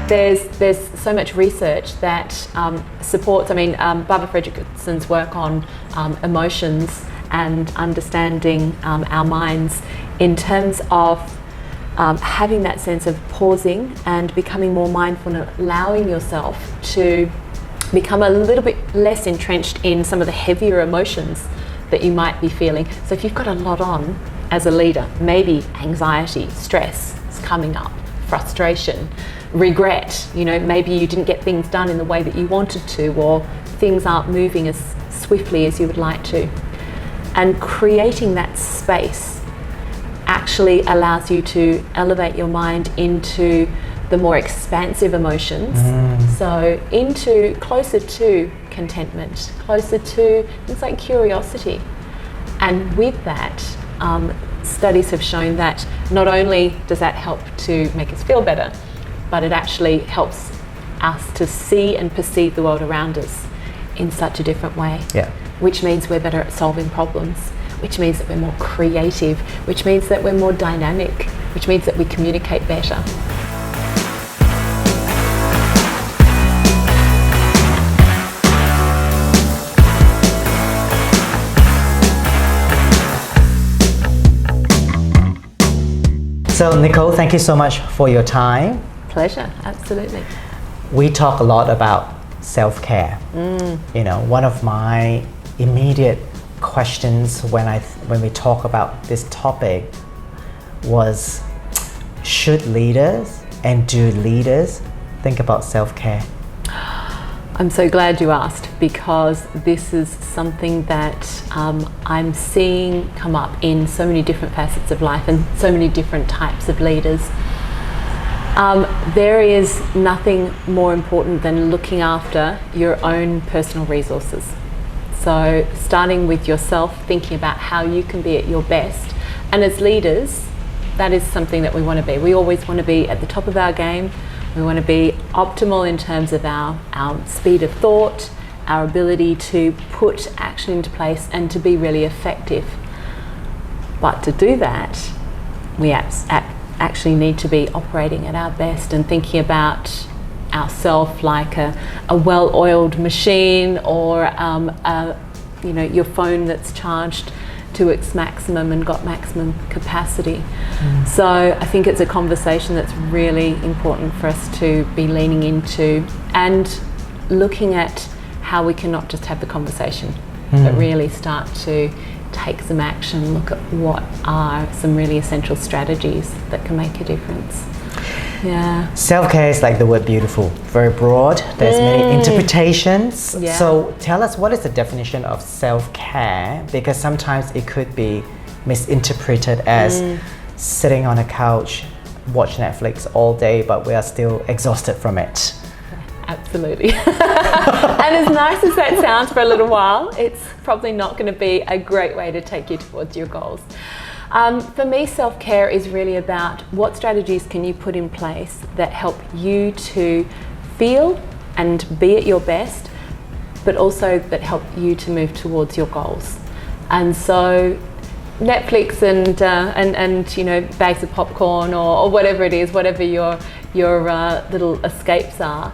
there's so much research that supports. I mean, Barbara Fredrickson's work on emotions and understanding our minds in terms of having that sense of pausing and becoming more mindful and allowing yourself to become a little bit less entrenched in some of the heavier emotions that you might be feeling. So if you've got a lot on as a leader, maybe anxiety, stress is coming up, frustration, regret, maybe you didn't get things done in the way that you wanted to, or things aren't moving as swiftly as you would like to. And creating that space actually allows you to elevate your mind into the more expansive emotions. So closer to contentment, closer to things like curiosity. And with that, studies have shown that not only does that help to make us feel better, but it actually helps us to see and perceive the world around us in such a different way. Yeah. Which means we're better at solving problems, which means that we're more creative, which means that we're more dynamic, which means that we communicate better. So Nicole, thank you so much for your time. Pleasure, absolutely. We talk a lot about self-care. One of my immediate questions when we talk about this topic was, should leaders and do leaders think about self-care? I'm so glad you asked, because this is something that I'm seeing come up in so many different facets of life and so many different types of leaders. There is nothing more important than looking after your own personal resources. So starting with yourself, thinking about how you can be at your best. And as leaders, that is something that we want to be. We always want to be at the top of our game. We want to be optimal in terms of our speed of thought, our ability to put action into place and to be really effective. But to do that, we actually need to be operating at our best and thinking about ourselves like a well-oiled machine, or your phone that's charged to its maximum and got maximum capacity. So I think it's a conversation that's really important for us to be leaning into and looking at how we can not just have the conversation, but really start to take some action, look at what are some really essential strategies that can make a difference. Yeah. Self-care is like the word beautiful, very broad. There's many interpretations. Yeah. So tell us, what is the definition of self-care? Because sometimes it could be misinterpreted as sitting on a couch, watch Netflix all day, but we are still exhausted from it. Absolutely. And as nice as that sounds for a little while, it's probably not going to be a great way to take you towards your goals. For me, self-care is really about what strategies can you put in place that help you to feel and be at your best, but also that help you to move towards your goals. And so Netflix and bags of popcorn or whatever it is, whatever your little escapes are,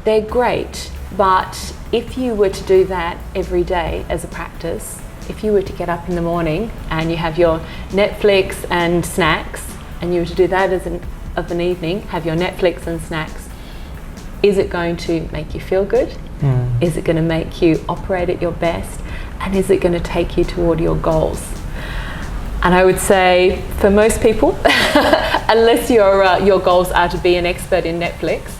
they're great. But if you were to do that every day as a practice, if you were to get up in the morning and you have your Netflix and snacks, and you were to do that of an evening, have your Netflix and snacks, is it going to make you feel good? Is it going to make you operate at your best? And is it going to take you toward your goals? And I would say for most people, unless your goals are to be an expert in Netflix,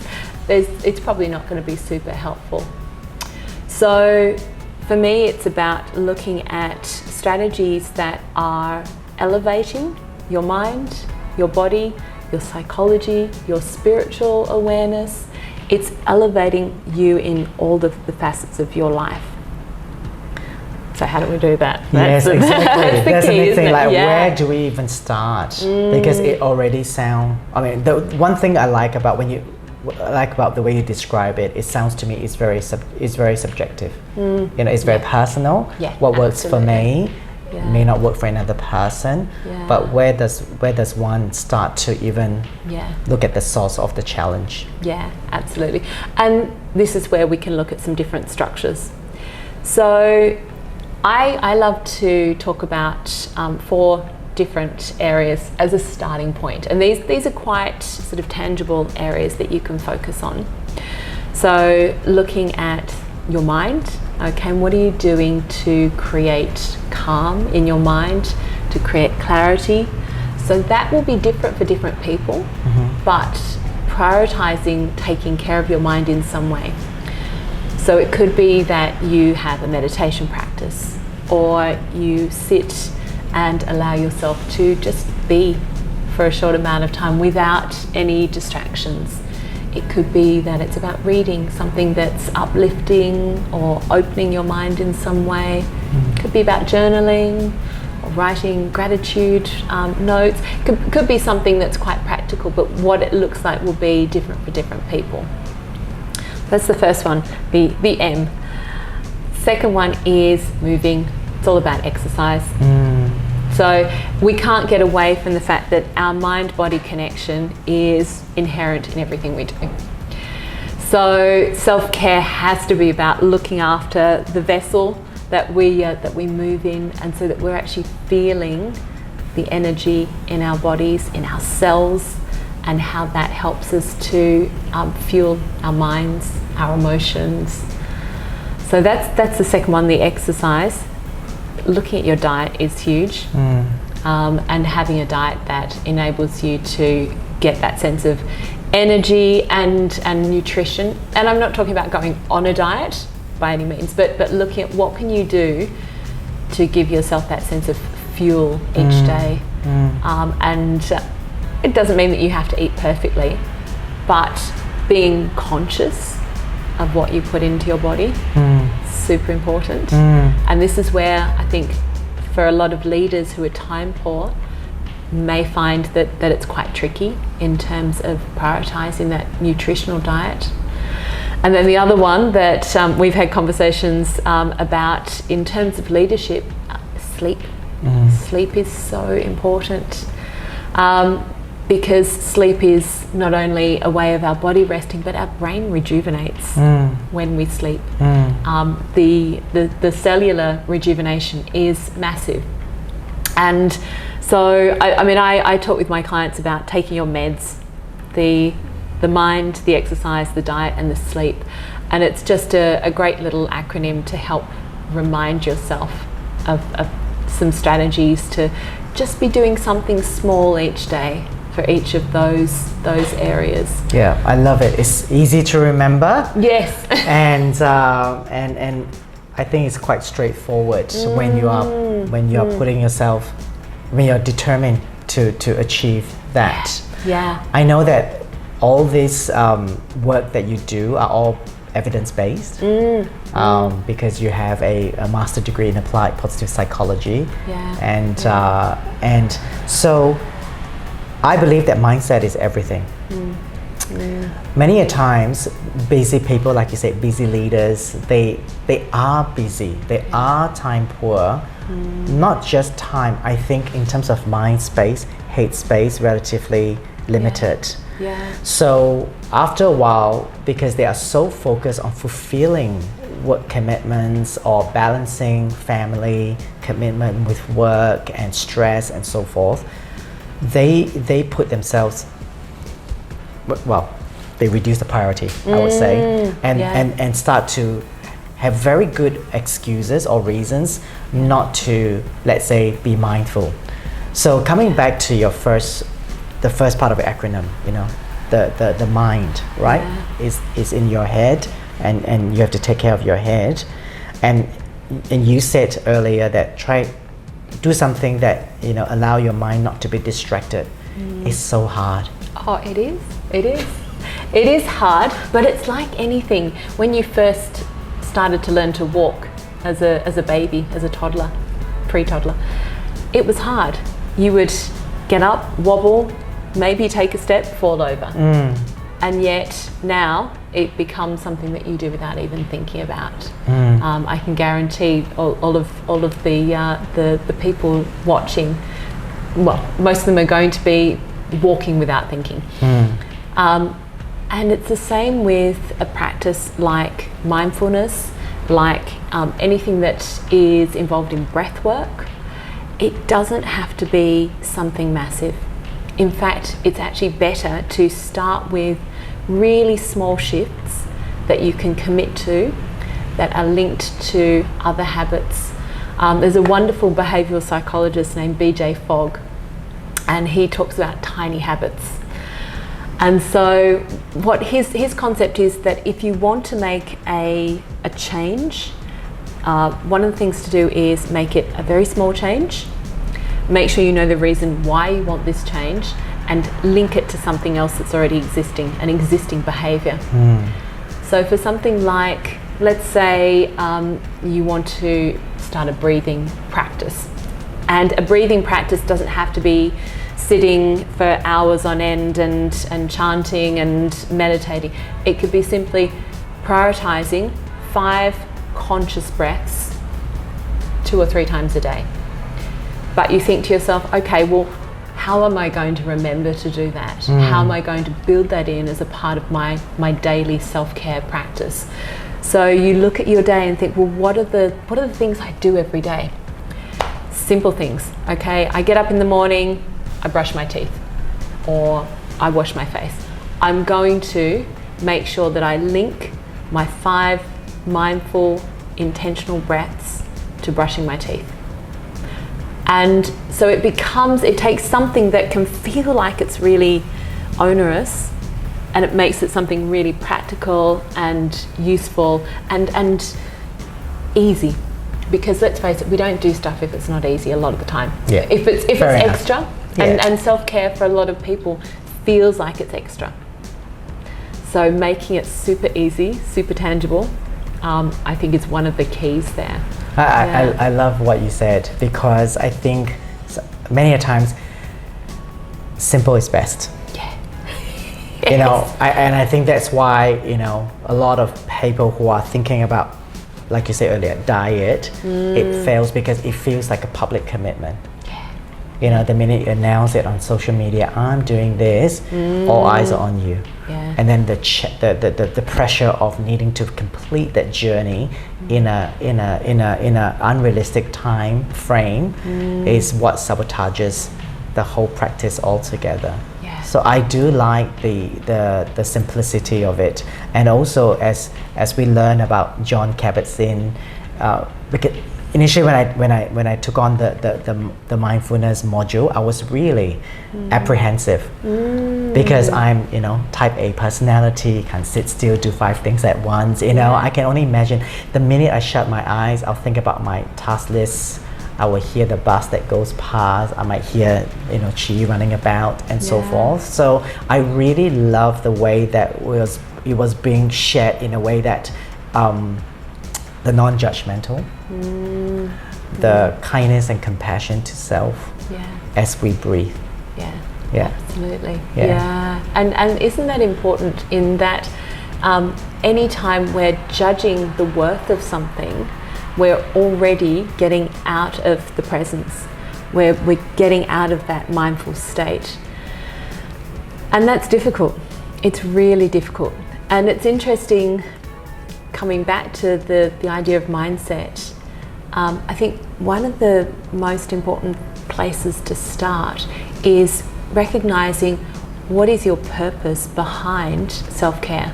it's probably not going to be super helpful. So for me, it's about looking at strategies that are elevating your mind, your body, your psychology, your spiritual awareness. It's elevating you in all the facets of your life. So how do we do that? Yes, exactly. That's the key, thing. Like, yeah. Where do we even start? Because it already sounds. I mean, the one thing I like about the way you describe it, it sounds to me it's very subjective. It's very personal. Yeah, what works for me It may not work for another person, but where does one start to even look at the source of the challenge? Yeah, absolutely. And this is where we can look at some different structures. So I love to talk about 4 different areas as a starting point, and these are quite sort of tangible areas that you can focus on. So looking at your mind, okay, and what are you doing to create calm in your mind, to create clarity? So that will be different for different people, but prioritizing taking care of your mind in some way. So it could be that you have a meditation practice, or you sit and allow yourself to just be for a short amount of time without any distractions. It could be that it's about reading something that's uplifting or opening your mind in some way. It could be about journaling or writing gratitude notes. Could be something that's quite practical, but what it looks like will be different for different people. That's the first one, the M. Second one is moving. It's all about exercise. So we can't get away from the fact that our mind-body connection is inherent in everything we do. So self-care has to be about looking after the vessel that we move in, and so that we're actually feeling the energy in our bodies, in our cells, and how that helps us to fuel our minds, our emotions. So that's the second one, the exercise. Looking at your diet is huge, and having a diet that enables you to get that sense of energy and nutrition. And I'm not talking about going on a diet by any means, but looking at what can you do to give yourself that sense of fuel each day. And it doesn't mean that you have to eat perfectly, but being conscious of what you put into your body, super important. And this is where I think for a lot of leaders who are time poor may find that it's quite tricky in terms of prioritizing that nutritional diet. And then the other one that we've had conversations about in terms of leadership, sleep. Sleep is so important. Because sleep is not only a way of our body resting, but our brain rejuvenates when we sleep. The cellular rejuvenation is massive. And so, I talk with my clients about taking your meds, the mind, the exercise, the diet, and the sleep. And it's just a great little acronym to help remind yourself of some strategies to just be doing something small each day for each of those areas. Yeah, I love it. It's easy to remember. Yes. and I think it's quite straightforward when you are putting yourself, when you're determined to achieve that. Yeah. I know that all this work that you do are all evidence-based, because you have a master degree in applied positive psychology. And so I believe that mindset is everything. Many a times, busy people, like you said, busy leaders, they are busy. They are time poor. Not just time. I think in terms of mind space, head space, relatively limited. So after a while, because they are so focused on fulfilling work commitments or balancing family commitment with work and stress and so forth, they put themselves, well, they reduce the priority, I would say, and start to have very good excuses or reasons not to, let's say, be mindful. So coming back to the first part of the acronym, the mind, right, is in your head, and you have to take care of your head, and you said earlier that do something that allow your mind not to be distracted. It's so hard. Oh, it is hard, but it's like anything. When you first started to learn to walk as a baby, as a toddler, pre-toddler, it was hard. You would get up, wobble, maybe take a step, fall over. And yet now it becomes something that you do without even thinking about. I can guarantee all of the people watching, well, most of them are going to be walking without thinking. And it's the same with a practice like mindfulness, like anything that is involved in breath work. It doesn't have to be something massive. In fact, it's actually better to start with really small shifts that you can commit to that are linked to other habits. There's a wonderful behavioural psychologist named BJ Fogg, and he talks about tiny habits. And so what his concept is that if you want to make a change, one of the things to do is make it a very small change. Make sure you know the reason why you want this change, and link it to something else that's already existing, an existing behaviour. So for something like, let's say you want to start a breathing practice, and a breathing practice doesn't have to be sitting for hours on end and chanting and meditating. It could be simply prioritising 5 conscious breaths 2 or 3 times a day. But you think to yourself, okay, well, how am I going to remember to do that? How am I going to build that in as a part of my daily self-care practice? So you look at your day and think, well, what are the things I do every day? Simple things, okay? I get up in the morning, I brush my teeth, or I wash my face. I'm going to make sure that I link my 5 mindful, intentional breaths to brushing my teeth. And so it takes something that can feel like it's really onerous, and it makes it something really practical and useful and easy. Because let's face it, we don't do stuff if it's not easy a lot of the time. Yeah. If it's extra, Yeah. and self-care for a lot of people feels like it's extra. So making it super easy, super tangible, I think is one of the keys there. I love what you said, because I think many a times simple is best. Yeah. You know, I think that's why, you know, a lot of people who are thinking about, like you said earlier, diet, it fails because it feels like a public commitment. You know, the minute you announce it on social media, I'm doing this, all eyes are on you. Yeah. And then the pressure of needing to complete that journey in a unrealistic time frame is what sabotages the whole practice altogether. Yeah. So I do like the simplicity of it, and also as we learn about John Kabat-Zinn, because initially when I took on the mindfulness module, I was really apprehensive because I'm, you know, type A personality, can sit still, do 5 things at once. You know, I can only imagine the minute I shut my eyes, I'll think about my task list. I will hear the bus that goes past. I might hear, you know, Chi running about and so forth. So I really love the way that it was being shared in a way that the non-judgmental, the kindness and compassion to self as we breathe. Absolutely. And isn't that important in that anytime we're judging the worth of something, we're already getting out of the presence, we're getting out of that mindful state. And that's difficult. It's really difficult. And it's interesting, coming back to the idea of mindset, I think one of the most important places to start is recognizing what is your purpose behind self-care.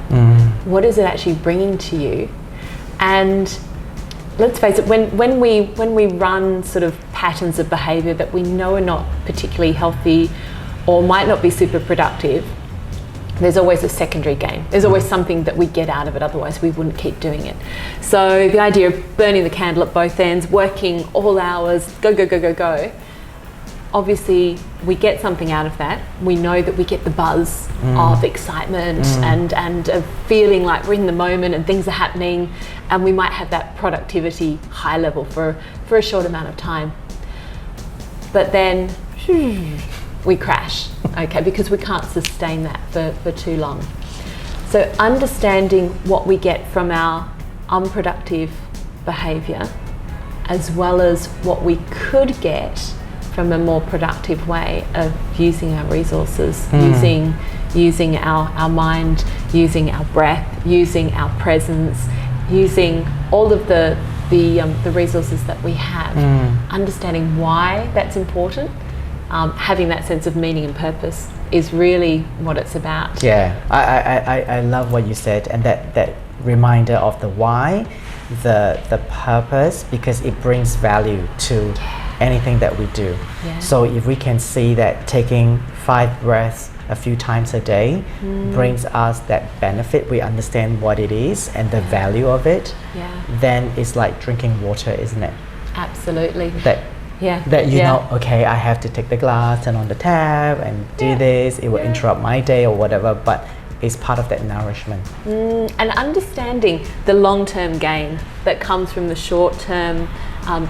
What is it actually bringing to you? And let's face it, when we run sort of patterns of behavior that we know are not particularly healthy or might not be super productive, there's always a secondary gain. There's always something that we get out of it, otherwise we wouldn't keep doing it. So the idea of burning the candle at both ends, working all hours, go, obviously we get something out of that. We know that we get the buzz of excitement and of feeling like we're in the moment and things are happening, and we might have that productivity high level for a short amount of time. But then we crash, okay, because we can't sustain that for too long. So understanding what we get from our unproductive behaviour, as well as what we could get from a more productive way of using our resources, using our mind, using our breath, using our presence, using all of the resources that we have. Understanding why that's important, having that sense of meaning and purpose is really what it's about. Yeah, I love what you said, and that reminder of the why, the purpose, because it brings value to anything that we do. Yeah. So if we can see that taking 5 breaths a few times a day brings us that benefit, we understand what it is and the value of it, then it's like drinking water, isn't it? Absolutely. That you know, okay, I have to take the glass, turn on the tap and do this, it will interrupt my day or whatever, but it's part of that nourishment. And understanding the long-term gain that comes from the short-term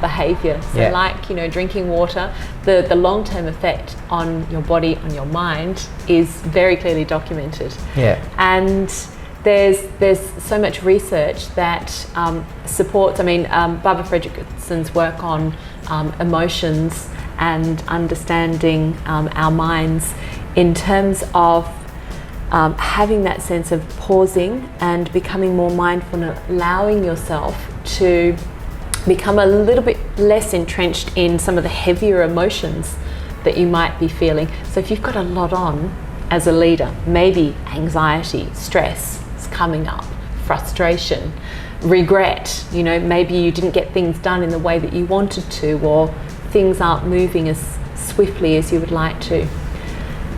behaviour. So like, you know, drinking water, the long-term effect on your body, on your mind is very clearly documented. Yeah. And there's so much research that supports, Barbara Fredrickson's work on emotions and understanding our minds in terms of having that sense of pausing and becoming more mindful and allowing yourself to become a little bit less entrenched in some of the heavier emotions that you might be feeling. So if you've got a lot on as a leader, maybe anxiety, stress is coming up, frustration, regret, you know, maybe you didn't get things done in the way that you wanted to, or things aren't moving as swiftly as you would like to.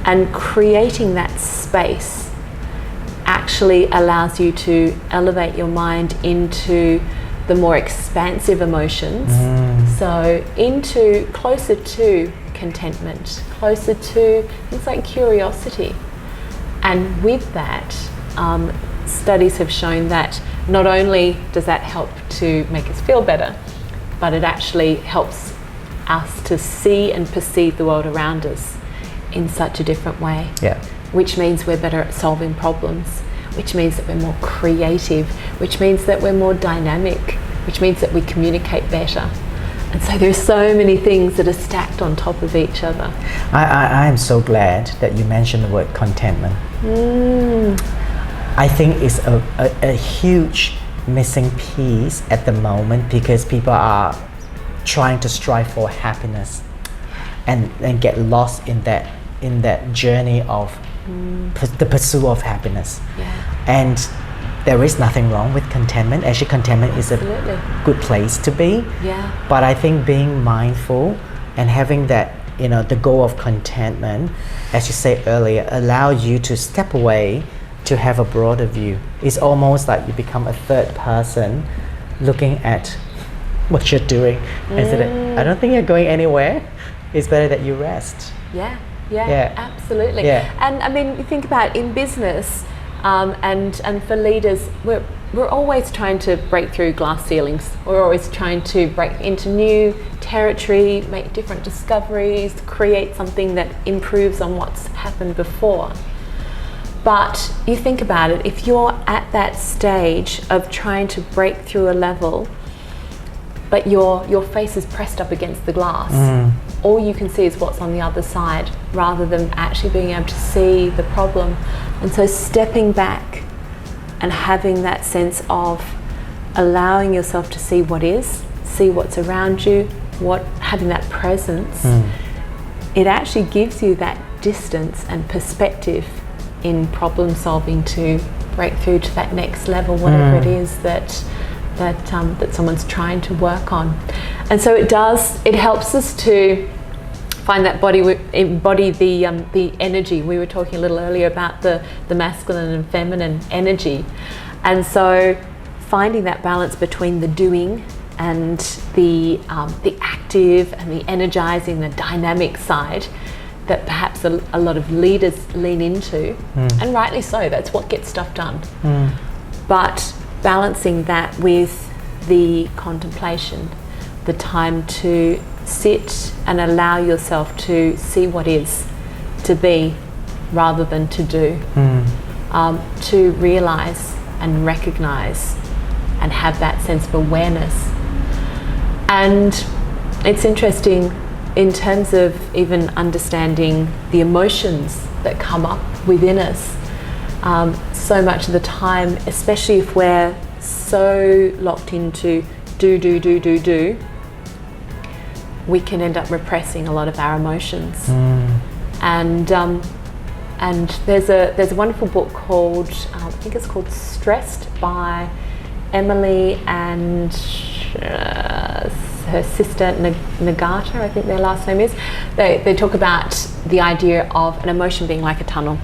And creating that space actually allows you to elevate your mind into the more expansive emotions. So into closer to contentment, closer to things like curiosity. And with that, studies have shown that not only does that help to make us feel better, but it actually helps us to see and perceive the world around us in such a different way. Yeah. Which means we're better at solving problems, which means that we're more creative, which means that we're more dynamic, which means that we communicate better. And so there's so many things that are stacked on top of each other. I am so glad that you mentioned the word contentment. I think it's a huge missing piece at the moment, because people are trying to strive for happiness and get lost in that journey of the pursuit of happiness. And there is nothing wrong with contentment. Actually, contentment is a good place to be. But I think being mindful and having that, you know, the goal of contentment, as you said earlier, allow you to step away to have a broader view. It's almost like you become a third person looking at what you're doing and say, I don't think you're going anywhere. It's better that you rest. Yeah, absolutely. And I mean, you think about in business, and for leaders, we're always trying to break through glass ceilings. We're always trying to break into new territory, make different discoveries, create something that improves on what's happened before. But you think about it, if you're at that stage of trying to break through a level, but your face is pressed up against the glass, all you can see is what's on the other side, rather than actually being able to see the problem. And so stepping back and having that sense of allowing yourself to see what is, see what's around you, having that presence, it actually gives you that distance and perspective in problem solving to break through to that next level, whatever it is that someone's trying to work on. And so it helps us to find that embody the energy. We were talking a little earlier about the masculine and feminine energy, and so finding that balance between the doing and the active and the energizing, the dynamic side that perhaps a lot of leaders lean into, and rightly so, that's what gets stuff done. But balancing that with the contemplation, the time to sit and allow yourself to see what is, to be, rather than to do. to realize and recognize and have that sense of awareness. And it's interesting in terms of even understanding the emotions that come up within us. So much of the time, especially if we're so locked into do, we can end up repressing a lot of our emotions. And there's a wonderful book called, I think it's called Stressed, by Emily and her sister Nagata, I think their last name is. They talk about the idea of an emotion being like a tunnel,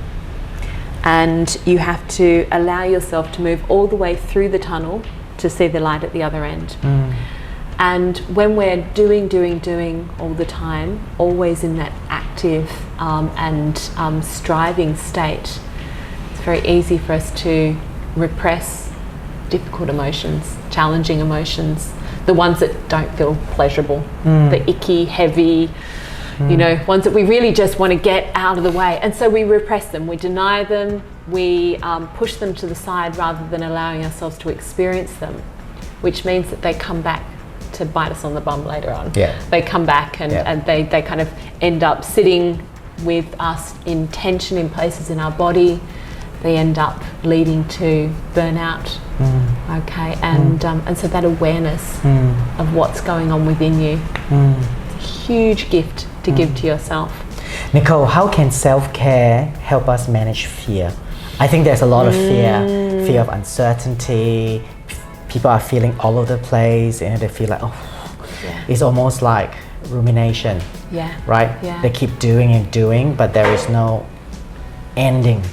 and you have to allow yourself to move all the way through the tunnel to see the light at the other end. And when we're doing all the time, always in that active and striving state, it's very easy for us to repress difficult emotions, challenging emotions, the ones that don't feel pleasurable, the icky, heavy, ones that we really just want to get out of the way. And so we repress them, we deny them, we push them to the side rather than allowing ourselves to experience them, which means that they come back to bite us on the bum later on. They come back and they kind of end up sitting with us in tension in places in our body. They end up leading to burnout. And so that awareness of what's going on within you, it's a huge gift to give to yourself. Nicole, how can self-care help us manage fear? I think there's a lot of fear of uncertainty. People are feeling all over the place, and they feel like, it's almost like rumination, right? They keep doing, but there is no ending.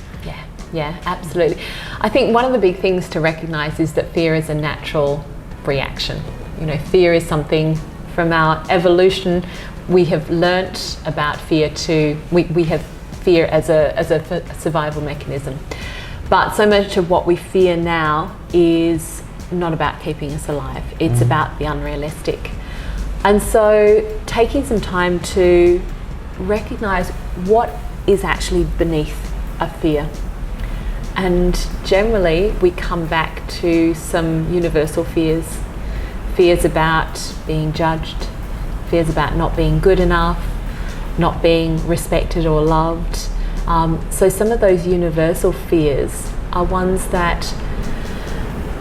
Yeah, absolutely. I think one of the big things to recognize is that fear is a natural reaction. Fear is something from our evolution. We have learnt about fear we have fear as a survival mechanism. But so much of what we fear now is not about keeping us alive. It's about the unrealistic. And so taking some time to recognize what is actually beneath a fear. And generally we come back to some universal fears. Fears about being judged, fears about not being good enough, not being respected or loved. So some of those universal fears are ones that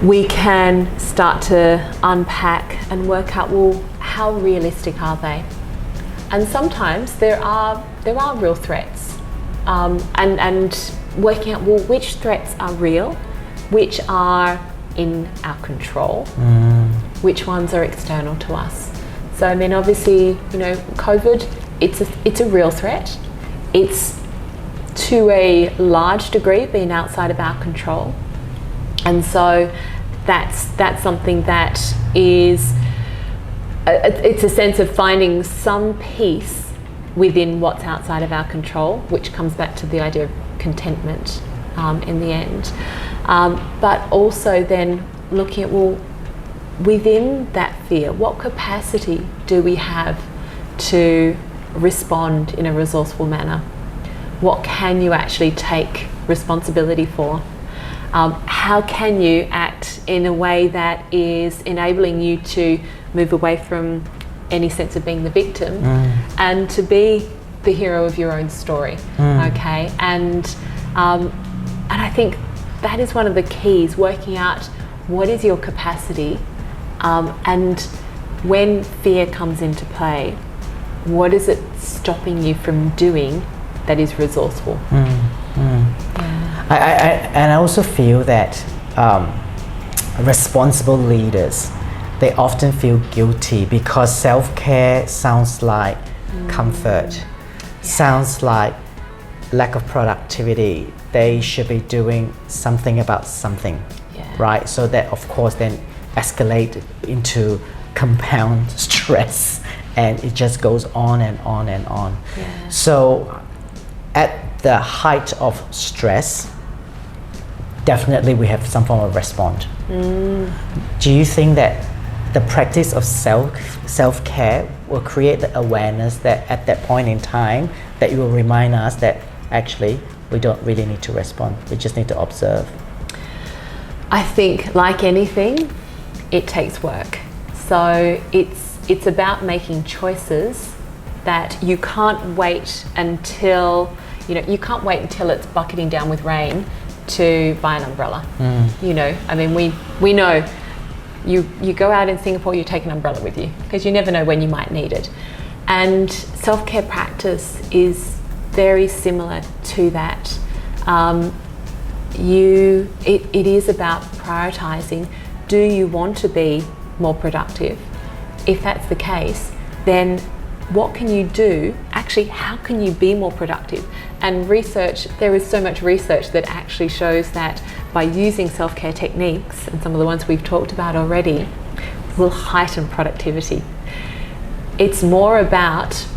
we can start to unpack and work out, well, how realistic are they? And sometimes there are real threats, and working out, well, which threats are real, which are in our control, which ones are external to us. So I mean, obviously, COVID, it's a real threat. It's to a large degree been outside of our control. And so that's something that is, it's a sense of finding some peace within what's outside of our control, which comes back to the idea of contentment in the end. But also then looking at, well, within that fear, what capacity do we have to respond in a resourceful manner? What can you actually take responsibility for? How can you act in a way that is enabling you to move away from any sense of being the victim and to be the hero of your own story, okay? And I think that is one of the keys, working out what is your capacity, and when fear comes into play, what is it stopping you from doing that is resourceful? I also feel that responsible leaders, they often feel guilty because self-care sounds like comfort, sounds like lack of productivity. They should be doing something about something, right? So that, of course, then escalate into compound stress, and it just goes on and on and on. So at the height of stress, definitely we have some form of response. Do you think that the practice of self-care will create the awareness that at that point in time that it will remind us that actually we don't really need to respond. We just need to observe. I think, like anything, it takes work. So it's about making choices that you can't wait until, you can't wait until it's bucketing down with rain to buy an umbrella. We know you go out in Singapore, you take an umbrella with you because you never know when you might need it. And self-care practice is very similar to that. It is about prioritizing. Do you want to be more productive? If that's the case, then what can you do? Actually, how can you be more productive? And there is so much research that actually shows that by using self-care techniques, and some of the ones we've talked about already, will heighten productivity. It's more about,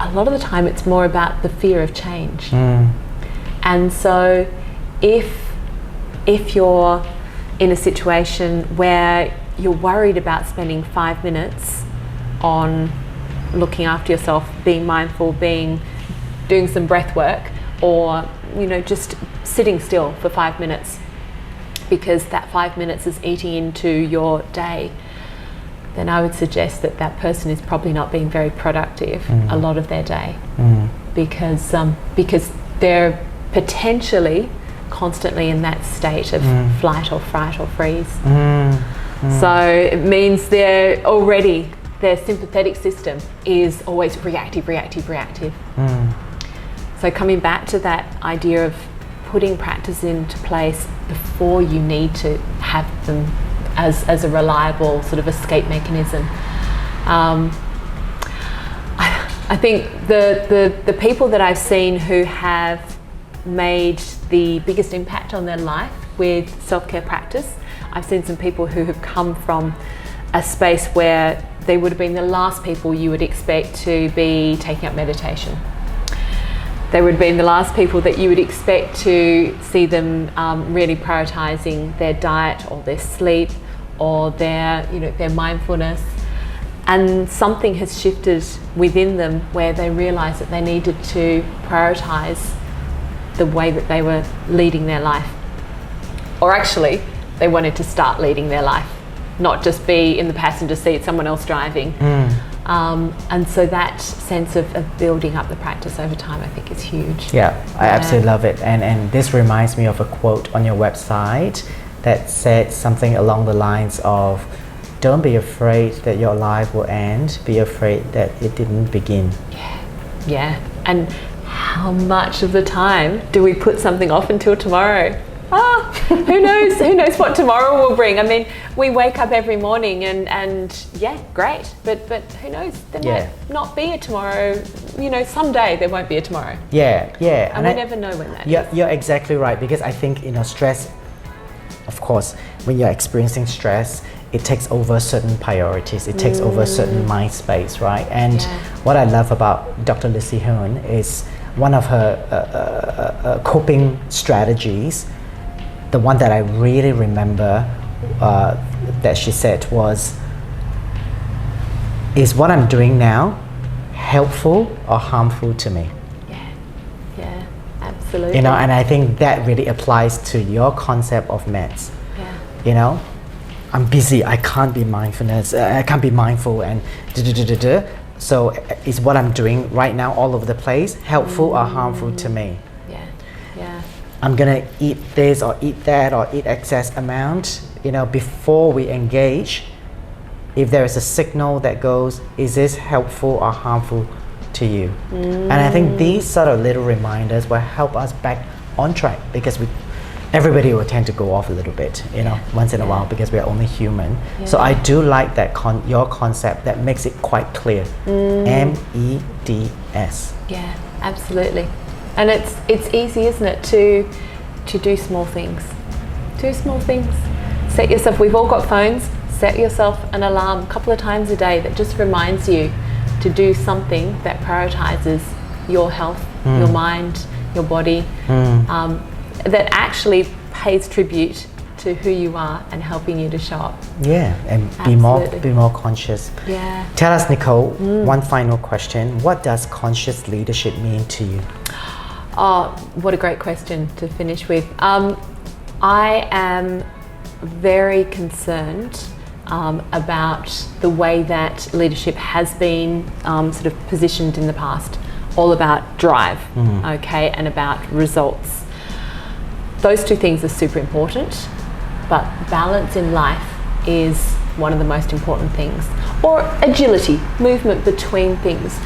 a lot of the time, it's more about the fear of change. And so if you're in a situation where you're worried about spending 5 minutes on looking after yourself, being mindful, doing some breath work, or just sitting still for 5 minutes because that 5 minutes is eating into your day, then I would suggest that that person is probably not being very productive a lot of their day, because they're potentially constantly in that state of flight or fright or freeze. So it means their sympathetic system is always reactive. So coming back to that idea of putting practice into place before you need to have them as a reliable sort of escape mechanism. I think the people that I've seen who have made the biggest impact on their life with self-care practice, I've seen some people who have come from a space where they would have been the last people you would expect to be taking up meditation. They would have been the last people that you would expect to see them really prioritizing their diet or their sleep or their mindfulness. And something has shifted within them where they realized that they needed to prioritize the way that they were leading their life. Or actually, they wanted to start leading their life, not just be in the passenger seat, someone else driving. And so that sense of building up the practice over time, I think, is huge. Yeah, I absolutely love it. And this reminds me of a quote on your website that said something along the lines of, don't be afraid that your life will end, be afraid that it didn't begin. Yeah. And how much of the time do we put something off until tomorrow? Who knows what tomorrow will bring. I mean, we wake up every morning and yeah, great, but who knows, there might not be a tomorrow. Someday there won't be a tomorrow. And we never know when that is. You're exactly right, because I think stress, of course, when you're experiencing stress, it takes over certain priorities, it takes over certain mind space, right? And what I love about Dr. Glisson is one of her coping strategies. The one that I really remember that she said was, is what I'm doing now helpful or harmful to me? Yeah, absolutely. And I think that really applies to your concept of meds. I'm busy, I can't be mindful and so is what I'm doing right now all over the place helpful or harmful to me? I'm gonna eat this or eat that or eat excess amount, before we engage. If there is a signal that goes, is this helpful or harmful to you? And I think these sort of little reminders will help us back on track, because everybody will tend to go off a little bit, once in a while, because we're only human. So I do like that your concept that makes it quite clear. MEDS. Yeah, absolutely. And it's easy, isn't it, to do small things. Do small things. Set yourself, we've all got phones, set yourself an alarm a couple of times a day that just reminds you to do something that prioritizes your health, your mind, your body, that actually pays tribute to who you are and helping you to show up. And be more conscious. Tell us, Nicole, one final question. What does conscious leadership mean to you? Oh, what a great question to finish with. I am very concerned about the way that leadership has been sort of positioned in the past, all about drive, okay, and about results. Those two things are super important, but balance in life is one of the most important things, or agility, movement between things.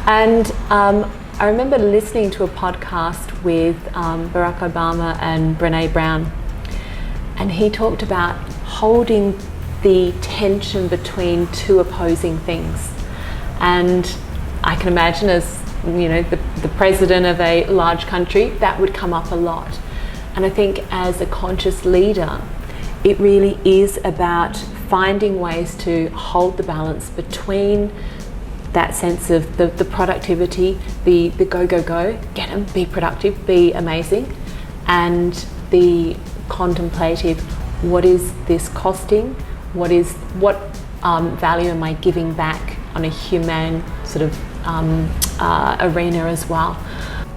And I remember listening to a podcast with Barack Obama and Brene Brown, and he talked about holding the tension between two opposing things. And I can imagine, as you know, the president of a large country, that would come up a lot. And I think as a conscious leader, it really is about finding ways to hold the balance between that sense of the productivity, the go, go, go, get them, be productive, be amazing, and the contemplative, what is this costing? What value am I giving back on a humane sort of arena as well?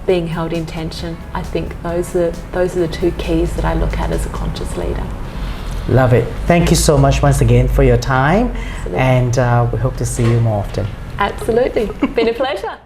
Being held in tension. I think those are the two keys that I look at as a conscious leader. Love it. Thank you so much once again for your time. Absolutely. And we hope to see you more often. Absolutely. Been a pleasure.